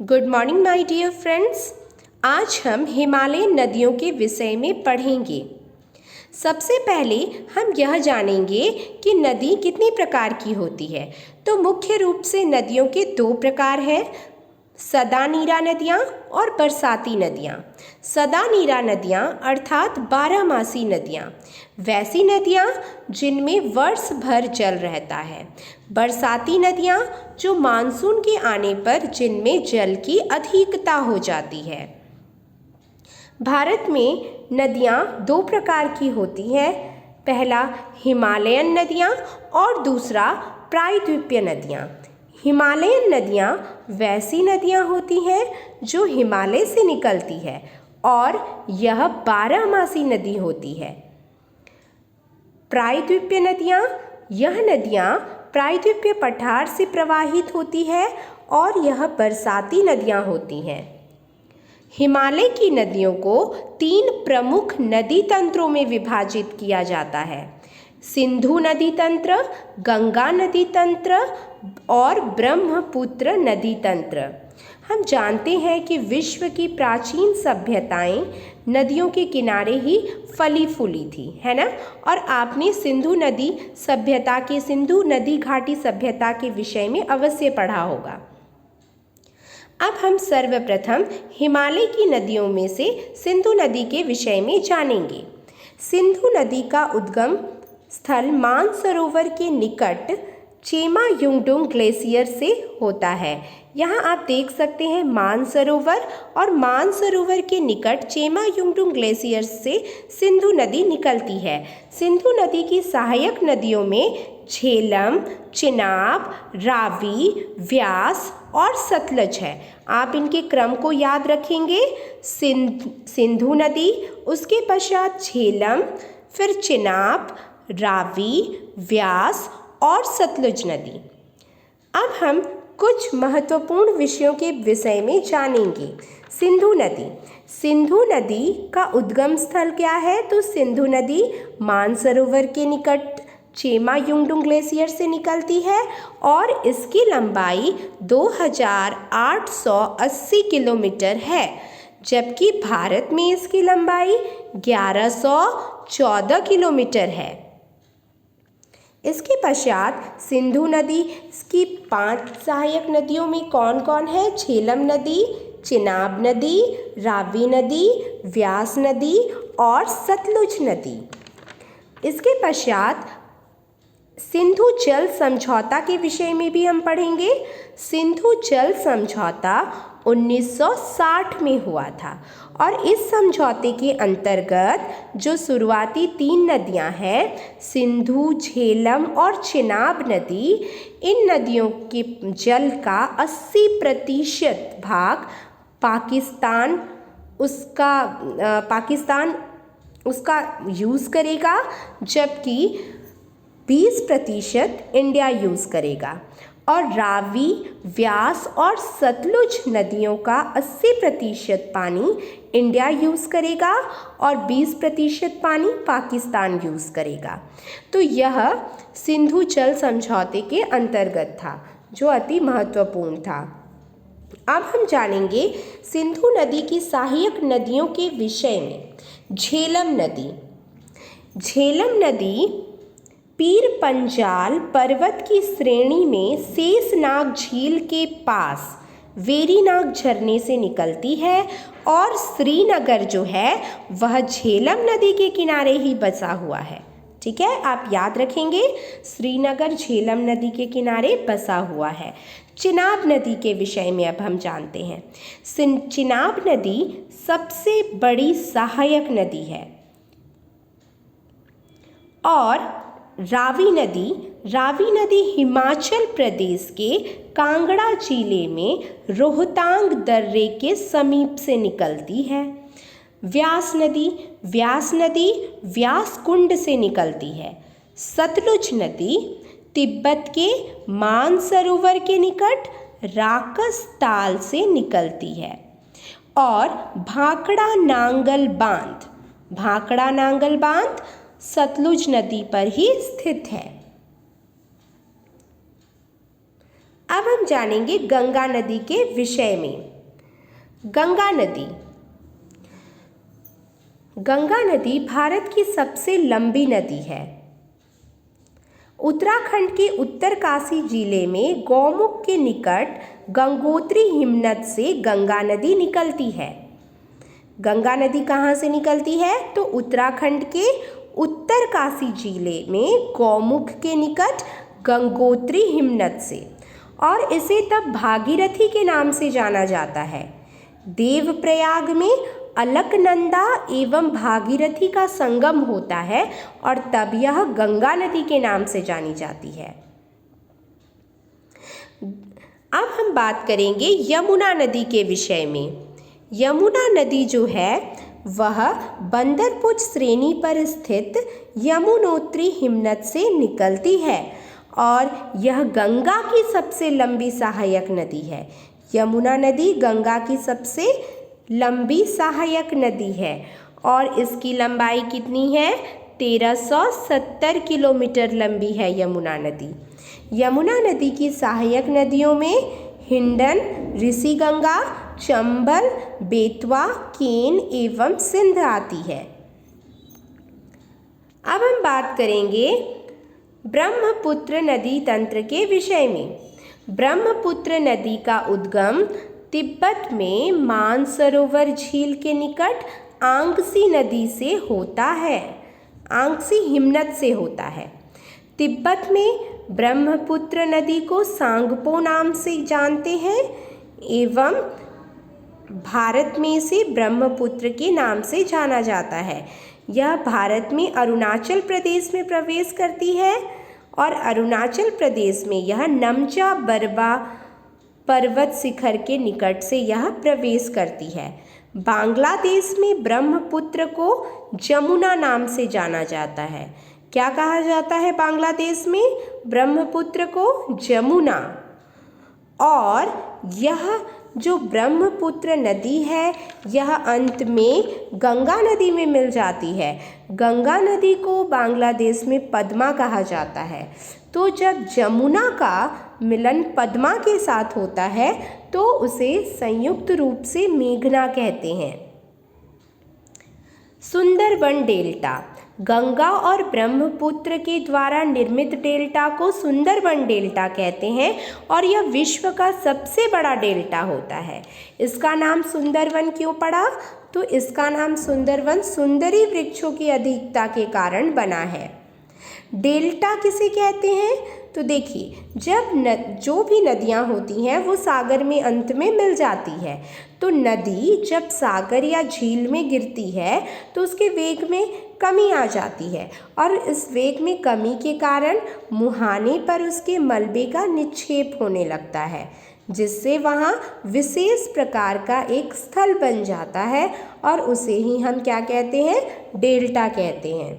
Good morning my dear friends. आज हम Himalayan नदियों के विषय में पढ़ेंगे। सबसे पहले हम यह जानेंगे कि नदी कितनी प्रकार की होती है। तो मुख्य रूप से नदियों के दो प्रकार हैं, सदानीरा नदियाँ और बरसाती नदियाँ। सदानीरा नदियाँ अर्थात बारहमासी नदियाँ, वैसी नदियाँ जिनमें वर्ष भर जल रहता है। बरसाती नदियाँ जो मानसून के आने पर जिनमें जल की अधिकता हो जाती है। भारत में नदियाँ दो प्रकार की होती हैं, पहला हिमालयन नदियाँ और दूसरा प्रायद्वीपीय नदियाँ। हिमालयन नदियाँ वैसी नदियाँ होती हैं जो हिमालय से निकलती है और यह बारहमासी नदी होती है। प्रायद्वीपीय नदियाँ, यह नदियाँ प्रायद्वीपीय पठार से प्रवाहित होती है और यह बरसाती नदियाँ होती हैं। हिमालय की नदियों को तीन प्रमुख नदी तंत्रों में विभाजित किया जाता है, सिंधु नदी तंत्र, गंगा नदी तंत्र और ब्रह्मपुत्र नदी तंत्र। हम जानते हैं कि विश्व की प्राचीन सभ्यताएं नदियों के किनारे ही फली फूली थी, है ना। और आपने सिंधु नदी घाटी सभ्यता के विषय में अवश्य पढ़ा होगा। अब हम सर्वप्रथम हिमालय की नदियों में से सिंधु नदी के विषय में जानेंगे। सिंधु नदी का उद्गम स्थल मानसरोवर के निकट चेमायुंगडुंग ग्लेशियर से होता है। यहाँ आप देख सकते हैं मानसरोवर, और मानसरोवर के निकट चेमायुंगडुंग ग्लेशियर से सिंधु नदी निकलती है। सिंधु नदी की सहायक नदियों में झेलम, चिनाब, रावी, व्यास और सतलज है। आप इनके क्रम को याद रखेंगे, सिंधु नदी, उसके पश्चात झेलम, फिर चिनाब, रावी, व्यास और सतलुज नदी। अब हम कुछ महत्वपूर्ण विषयों के विषय में जानेंगे। सिंधु नदी का उद्गम स्थल क्या है? तो सिंधु नदी मानसरोवर के निकट चेमायुंगडुंग ग्लेशियर से निकलती है और इसकी लंबाई 2880 किलोमीटर है, जबकि भारत में इसकी लंबाई 1114 किलोमीटर है। इसके पश्चात सिंधु नदी की 5 सहायक नदियों में कौन कौन है? झेलम नदी, चिनाब नदी, रावी नदी, व्यास नदी और सतलुज नदी। इसके पश्चात सिंधु जल समझौता के विषय में भी हम पढ़ेंगे। सिंधु जल समझौता 1960 में हुआ था और इस समझौते के अंतर्गत जो शुरुआती 3 नदियां हैं, सिंधु, झेलम और चिनाब नदी, इन नदियों के जल का 80% भाग पाकिस्तान उसका यूज़ करेगा, जबकि 20% इंडिया यूज़ करेगा। और रावी, व्यास और सतलुज नदियों का 80% पानी इंडिया यूज़ करेगा और 20% पानी पाकिस्तान यूज़ करेगा। तो यह सिंधु जल समझौते के अंतर्गत था, जो अति महत्वपूर्ण था। अब हम जानेंगे सिंधु नदी की सहायक नदियों के विषय में। झेलम नदी पीर पंजाल पर्वत की श्रेणी में शेषनाग झील के पास वेरीनाग झरने से निकलती है और श्रीनगर जो है वह झेलम नदी के किनारे ही बसा हुआ है। ठीक है, आप याद रखेंगे, श्रीनगर झेलम नदी के किनारे बसा हुआ है। चिनाब नदी के विषय में अब हम जानते हैं। चिनाब नदी सबसे बड़ी सहायक नदी है। और रावी नदी हिमाचल प्रदेश के कांगड़ा जिले में रोहतांग दर्रे के समीप से निकलती है। व्यास नदी व्यास कुंड से निकलती है। सतलुज नदी तिब्बत के मानसरोवर के निकट राकस ताल से निकलती है। और भाखड़ा नांगल बांध सतलुज नदी पर ही स्थित है। अब हम जानेंगे गंगा नदी के विषय में। गंगा नदी। गंगा नदी भारत की सबसे लंबी नदी है। उत्तराखंड के उत्तरकाशी जिले में गौमुख के निकट गंगोत्री हिमनद से गंगा नदी निकलती है। गंगा नदी कहाँ से निकलती है? तो उत्तराखंड के उत्तरकाशी जिले में गौमुख के निकट गंगोत्री हिमनद से, और इसे तब भागीरथी के नाम से जाना जाता है। देवप्रयाग में अलकनंदा एवं भागीरथी का संगम होता है और तब यह गंगा नदी के नाम से जानी जाती है। अब हम बात करेंगे यमुना नदी के विषय में। यमुना नदी जो है वह बंदरपुर श्रेणी पर स्थित यमुनोत्री हिमनद से निकलती है और यह गंगा की सबसे लंबी सहायक नदी है। यमुना नदी गंगा की सबसे लंबी सहायक नदी है और इसकी लंबाई कितनी है? 1370 किलोमीटर लंबी है यमुना नदी। यमुना नदी की सहायक नदियों में हिंडन, ऋषिगंगा, चंबल, बेतवा, केन एवं सिंध आती है। अब हम बात करेंगे ब्रह्मपुत्र नदी तंत्र के विषय में। ब्रह्मपुत्र नदी का उद्गम तिब्बत में मानसरोवर झील के निकट आंगसी नदी से होता है, आंगसी हिमनद से होता है। तिब्बत में ब्रह्मपुत्र नदी को सांगपो नाम से जानते हैं एवं भारत में इसे ब्रह्मपुत्र के नाम से जाना जाता है। यह भारत में अरुणाचल प्रदेश में प्रवेश करती है और अरुणाचल प्रदेश में यह नमचा बरवा पर्वत शिखर के निकट से यह प्रवेश करती है। बांग्लादेश में ब्रह्मपुत्र को जमुना नाम से जाना जाता है। क्या कहा जाता है बांग्लादेश में? ब्रह्मपुत्र को जमुना। और यह जो ब्रह्मपुत्र नदी है यह अंत में गंगा नदी में मिल जाती है। गंगा नदी को बांग्लादेश में पद्मा कहा जाता है। तो जब जमुना का मिलन पद्मा के साथ होता है तो उसे संयुक्त रूप से मेघना कहते हैं। सुंदरबन डेल्टा। गंगा और ब्रह्मपुत्र के द्वारा निर्मित डेल्टा को सुंदरबन डेल्टा कहते हैं और यह विश्व का सबसे बड़ा डेल्टा होता है। इसका नाम सुंदरबन क्यों पड़ा? तो इसका नाम सुंदरबन सुंदरी वृक्षों की अधिकता के कारण बना है। डेल्टा किसे कहते हैं? तो देखिए, जब जो भी नदियाँ होती हैं वो सागर में अंत में मिल जाती है। तो नदी जब सागर या झील में गिरती है तो उसके वेग में कमी आ जाती है और इस वेग में कमी के कारण मुहाने पर उसके मलबे का निक्षेप होने लगता है, जिससे वहाँ विशेष प्रकार का एक स्थल बन जाता है और उसे ही हम क्या कहते हैं? डेल्टा कहते हैं।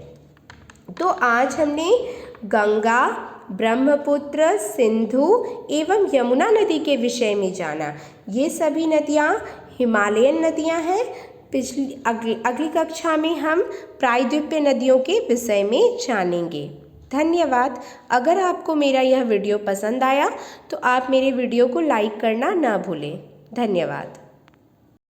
तो आज हमने गंगा, ब्रह्मपुत्र, सिंधु एवं यमुना नदी के विषय में जाना। ये सभी नदियाँ हिमालयन नदियाँ हैं। अगली कक्षा में हम प्रायद्वीपीय नदियों के विषय में जानेंगे। धन्यवाद। अगर आपको मेरा यह वीडियो पसंद आया तो आप मेरे वीडियो को लाइक करना ना भूलें। धन्यवाद।